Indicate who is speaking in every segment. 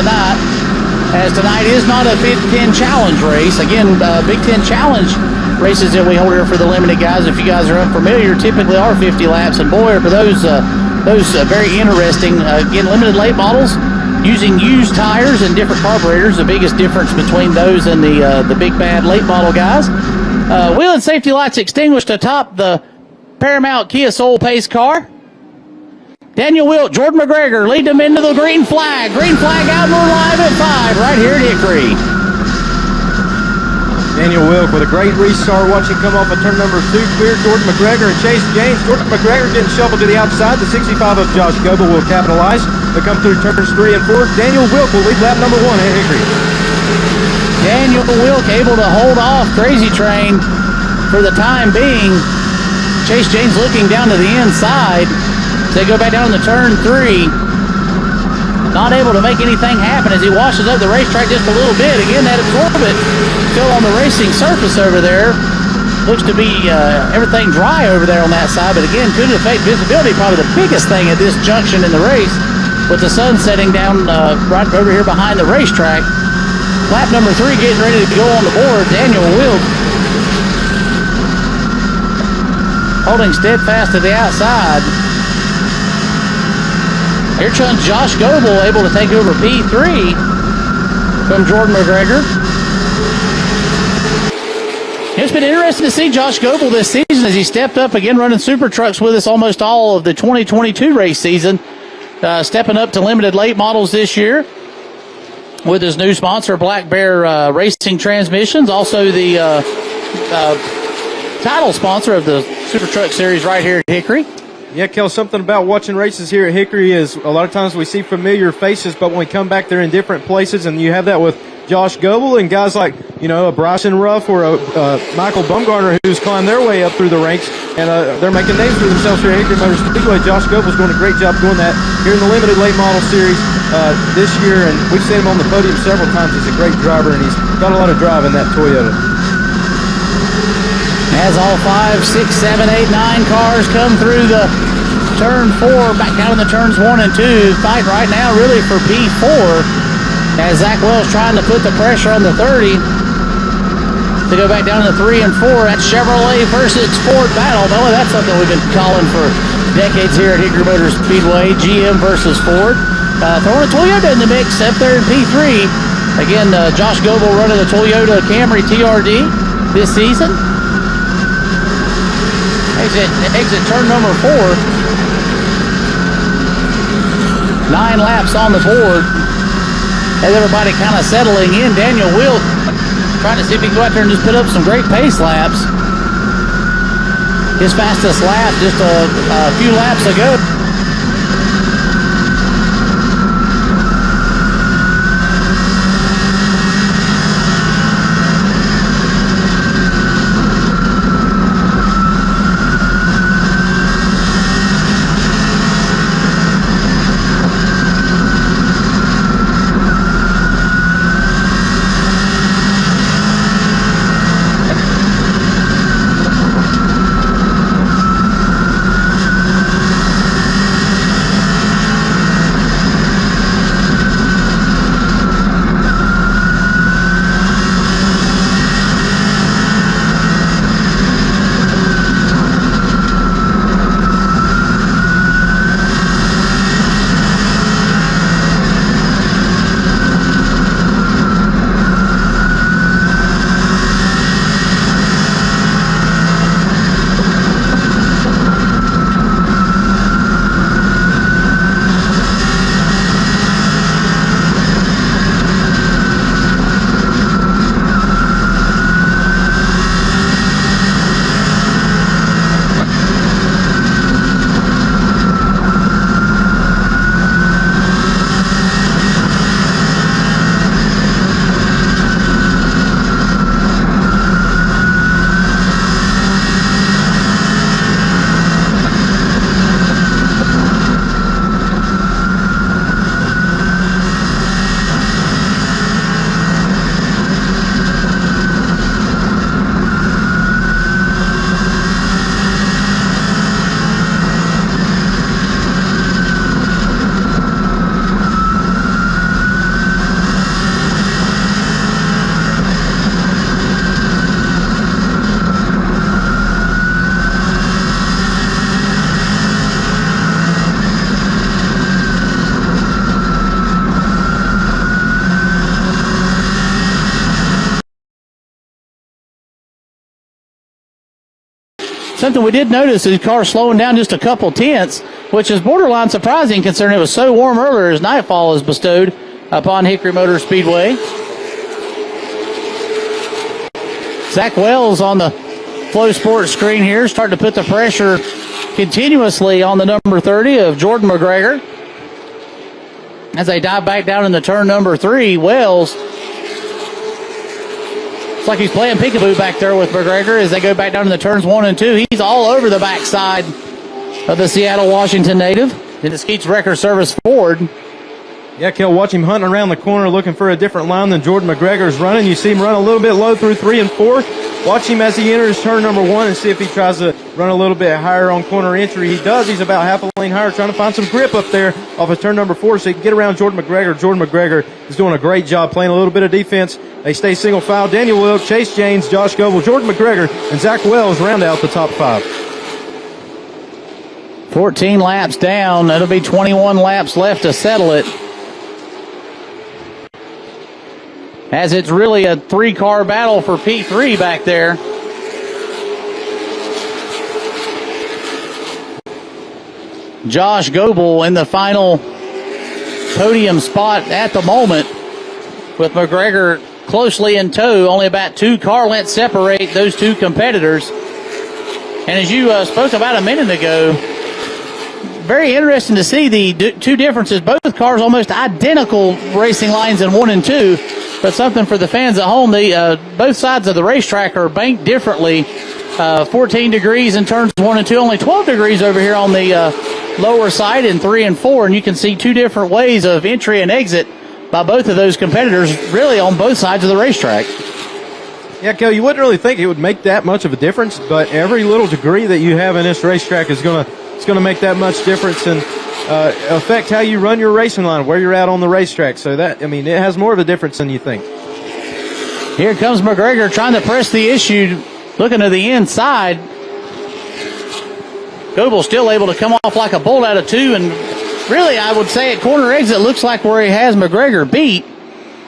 Speaker 1: tonight, as tonight is not a Big Ten Challenge race. Again, Big Ten Challenge races that we hold here for the limited guys, if you guys are unfamiliar, typically are 50 laps. And boy, for those very interesting, again, limited late models using used tires and different carburetors. The biggest difference between those and the big bad late model guys. Wheel and safety lights extinguished atop the Paramount Kia Soul Pace car. Daniel Wilt, Jordan McGregor lead them into the green flag. Green flag out, and we're live at 5 right here at Hickory.
Speaker 2: Daniel Wilk with a great restart. Watch him come off of turn number 2. Clear Jordan McGregor and Chase James. Jordan McGregor getting shoveled to the outside. The 65 of Josh Goebel will capitalize. They come through turns 3 and 4. Daniel Wilk will lead lap number 1 at Hickory.
Speaker 1: Daniel Wilk able to hold off Crazy Train for the time being. Chase James looking down to the inside. They go back down to turn 3. Not able to make anything happen as he washes up the racetrack just a little bit. Again, that absorbent still on the racing surface over there. Looks to be everything dry over there on that side, but again, could affect visibility. Probably the biggest thing at this junction in the race with the sun setting down right over here behind the racetrack. Lap number 3 getting ready to go on the board. Daniel Wilk holding steadfast to the outside. Here comes Josh Goebel able to take over P3 from Jordan McGregor. It's been interesting to see Josh Goebel this season as he stepped up again running super trucks with us almost all of the 2022 race season. Stepping up to limited late models this year with his new sponsor, Black Bear Racing Transmissions. Also the title sponsor of the Super Truck Series right here at Hickory.
Speaker 2: Yeah, Kel, something about watching races here at Hickory is a lot of times we see familiar faces, but when we come back, they're in different places, and you have that with Josh Goebel and guys like, a Bryson Ruff or a Michael Bumgarner who's climbed their way up through the ranks, and they're making names for themselves here at Hickory Motor Speedway. Josh Goebel's doing a great job doing that here in the limited late model series this year, and we've seen him on the podium several times. He's a great driver, and he's got a lot of drive in that Toyota.
Speaker 1: As all 5, 6, 7, 8, 9 cars come through the turn 4, back down in the turns 1 and 2. Fight right now really for P4 as Zach Wells trying to put the pressure on the 30 to go back down to 3 and 4. That's Chevrolet versus Ford battle. Boy, that's something we've been calling for decades here at Hickory Motor Speedway. GM versus Ford. Throwing a Toyota in the mix up there in P3. Again, Josh Goebel running the Toyota Camry TRD this season. Exit turn number 4. 9 laps on the board. As everybody kind of settling in. Daniel Wilk trying to see if he can go out there and just put up some great pace laps. His fastest lap just a few laps ago. something we did notice is the car slowing down just a couple tenths, which is borderline surprising considering it was so warm earlier as nightfall is bestowed upon Hickory Motor Speedway. Zach Wells on the Flow Sports screen here, starting to put the pressure continuously on the number 30 of Jordan McGregor. As they dive back down in the turn number 3, Wells, it's like he's playing peekaboo back there with McGregor as they go back down in the turns 1 and 2. He's all over the backside of the Seattle, Washington native. Then it's Skeets Wrecker Service Ford.
Speaker 2: Yeah, Kel, watch him hunting around the corner looking for a different line than Jordan McGregor's running. You see him run a little bit low through 3 and 4. Watch him as he enters turn number 1 and see if he tries to run a little bit higher on corner entry. He does. He's about half a lane higher, trying to find some grip up there off of turn number 4 so he can get around Jordan McGregor. Jordan McGregor is doing a great job playing a little bit of defense. They stay single file. Daniel Wilk, Chase Janes, Josh Goble, Jordan McGregor, and Zach Wells round out the top 5.
Speaker 1: 14 laps down. That'll be 21 laps left to settle it. As it's really a 3-car battle for P3 back there. Josh Goble in the final podium spot at the moment, with McGregor closely in tow. Only about 2 car lengths separate those 2 competitors. And as you spoke about a minute ago, very interesting to see the 2 differences. Both cars almost identical racing lines in 1 and 2. But something for the fans at home, both sides of the racetrack are banked differently. 14 degrees in turns 1 and 2, only 12 degrees over here on the lower side in 3 and 4. And you can see 2 different ways of entry and exit by both of those competitors, really on both sides of the racetrack.
Speaker 2: Yeah, Kel, you wouldn't really think it would make that much of a difference, but every little degree that you have in this racetrack is going to make that much difference and affect how you run your racing line, where you're at on the racetrack. So that, I mean, it has more of a difference than you think.
Speaker 1: Here comes McGregor trying to press the issue, looking to the inside. Goble still able to come off like a bolt out of 2, and really, I would say at corner exit looks like where he has McGregor beat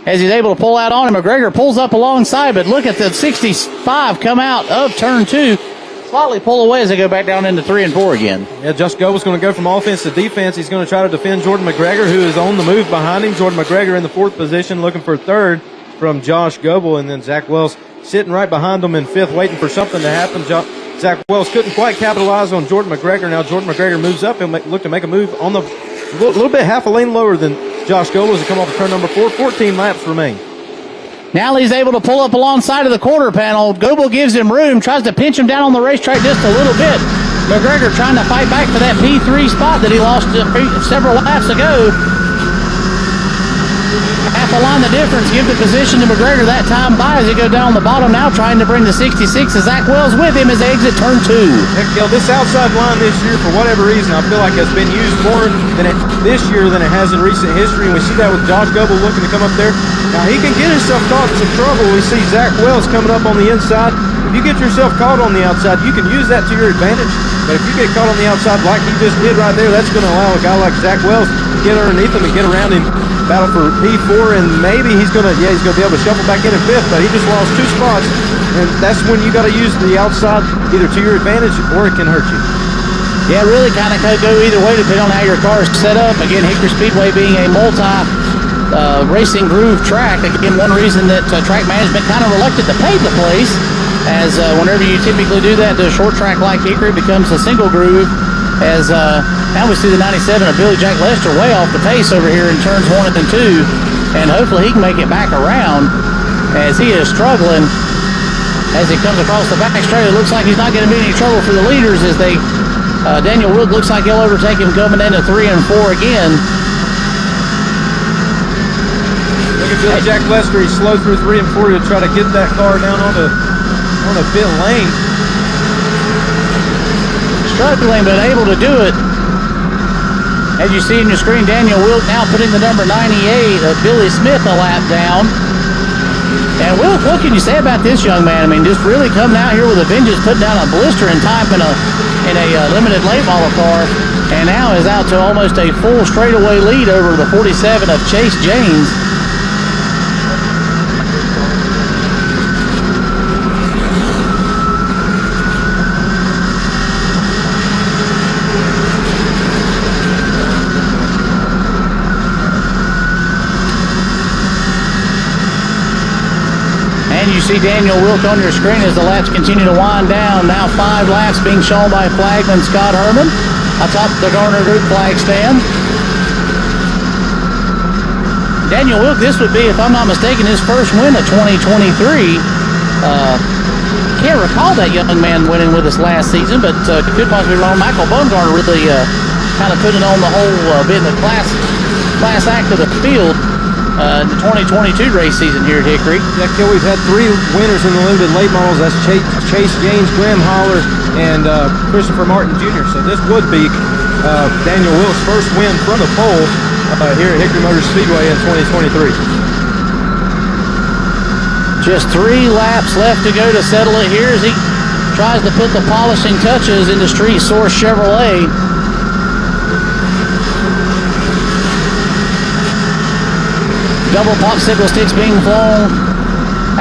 Speaker 1: as he's able to pull out on him. McGregor pulls up alongside, but look at the 65 come out of turn 2. Slightly pull away as they go back down into 3 and 4 again.
Speaker 2: Yeah, Josh Goble's going to go from offense to defense. He's going to try to defend Jordan McGregor, who is on the move behind him. Jordan McGregor in the 4th position, looking for 3rd from Josh Goble, and then Zach Wells sitting right behind him in 5th, waiting for something to happen. Zach Wells couldn't quite capitalize on Jordan McGregor. Now Jordan McGregor moves up and look to make a move on the little bit half a lane lower than Josh Goble as he come off of turn number 4. 14 laps remain.
Speaker 1: Now he's able to pull up alongside of the quarter panel. Goble gives him room, tries to pinch him down on the racetrack just a little bit. McGregor trying to fight back for that P3 spot that he lost several laps ago. Half a line the difference, give the position to McGregor that time by as he go down the bottom now, trying to bring the 66 as Zach Wells with him as they exit turn 2.
Speaker 2: Heck, Kel, this outside line this year, for whatever reason, I feel like it's been used more this year than it has in recent history, and we see that with Josh Goble looking to come up there. Now, he can get himself caught in some trouble. We see Zach Wells coming up on the inside. If you get yourself caught on the outside, you can use that to your advantage. But if you get caught on the outside like he just did right there, that's going to allow a guy like Zach Wells to get underneath him and get around him, battle for P4, and maybe he's going to be able to shuffle back in 5th, but he just lost 2 spots, and that's when you got to use the outside either to your advantage or it can hurt you.
Speaker 1: Yeah, really kind of go either way depending on how your car is set up. Again, Hickory Speedway being a racing groove track. Again, one reason that track management kind of reluctant to pave the place, as whenever you typically do that to a short track like Hickory, it becomes a single groove. As now we see the 97 of Billy Jack Lester way off the pace over here in turns 1 and 2, and hopefully he can make it back around as he is struggling as he comes across the back straight. It looks like he's not going to be any trouble for the leaders as they Daniel Wood looks like he'll overtake him coming into 3 and 4 again.
Speaker 2: Look at Billy Jack Lester. He slowed through 3 and 4 to try to get that car down on a pit lane.
Speaker 1: Struggling, but able to do it. As you see in your screen, Daniel Wilk now putting the number 98 of Billy Smith a lap down. And Wilk, what can you say about this young man? I mean, just really coming out here with a vengeance, putting down a blister in time in a limited late model car, and now is out to almost a full straightaway lead over the 47 of Chase Janes. you see Daniel Wilk on your screen as the laps continue to wind down. Now 5 laps being shown by flagman Scott Herman atop the Garner Group flag stand. Daniel Wilk, this would be, if I'm not mistaken, his first win of 2023. Can't recall that young man winning with us last season, but could possibly be wrong. Michael Bumgarner really kind of putting on the whole being the class act of the field in the 2022 race season here at Hickory.
Speaker 2: Yeah, Kill, we've had 3 winners in the limited late models. That's Chase James, Graham Holler, and Christopher Martin Jr. So this would be Daniel Wilk's first win from the pole here at Hickory Motor Speedway in 2023.
Speaker 1: Just 3 laps left to go to settle it here as he tries to put the polishing touches into Street Source Chevrolet. Double popsicle sticks being flown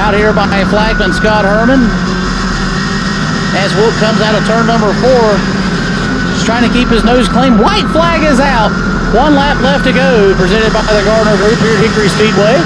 Speaker 1: out here by flagman Scott Herman as Wilk comes out of turn number 4. Just trying to keep his nose clean. White flag is out. 1 lap left to go, presented by the Garner Group here at Hickory Speedway.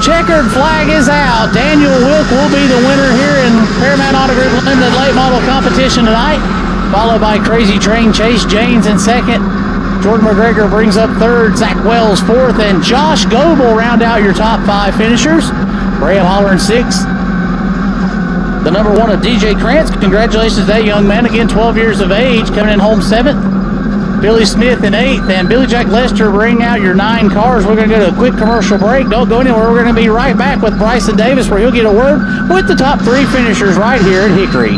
Speaker 1: Checkered flag is out. Daniel Wilk will be the winner here in Paramount Auto Group Limited Late Model Competition tonight, followed by Crazy Train Chase Janes in second. Jordan McGregor brings up third, Zach Wells fourth, and Josh Goebel round out your top 5 finishers. Graham Holler in sixth. The number 1 of DJ Krantz. Congratulations to that young man, again 12 years of age, coming in home 7th. Billy Smith in 8th, and Billy Jack Lester bring out your 9 cars. We're going to go to a quick commercial break. Don't go anywhere. We're going to be right back with Bryson Davis, where he'll get a word with the top 3 finishers right here at Hickory.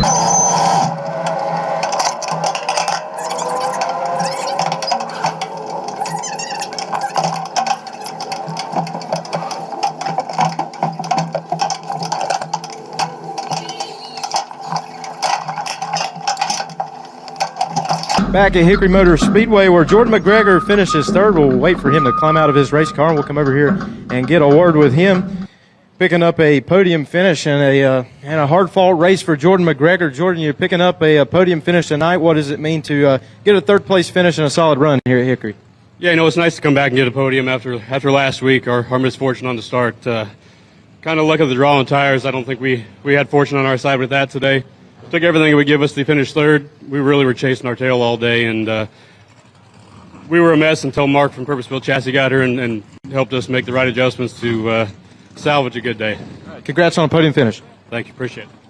Speaker 2: Back at Hickory Motor Speedway, where Jordan McGregor finishes third. We'll wait for him to climb out of his race car, and we'll come over here and get a word with him. Picking up a podium finish and a hard-fought race for Jordan McGregor. Jordan, you're picking up a podium finish tonight. What does it mean to get a third-place finish and a solid run here at Hickory?
Speaker 3: Yeah, it's nice to come back and get a podium after last week, our misfortune on the start. Kind of luck of the draw on tires. I don't think we had fortune on our side with that today. Took everything it would give us to finish third. We really were chasing our tail all day, and we were a mess until Mark from Purposeville Chassis got here and helped us make the right adjustments to salvage a good day.
Speaker 2: Congrats on a podium finish.
Speaker 3: Thank you. Appreciate it.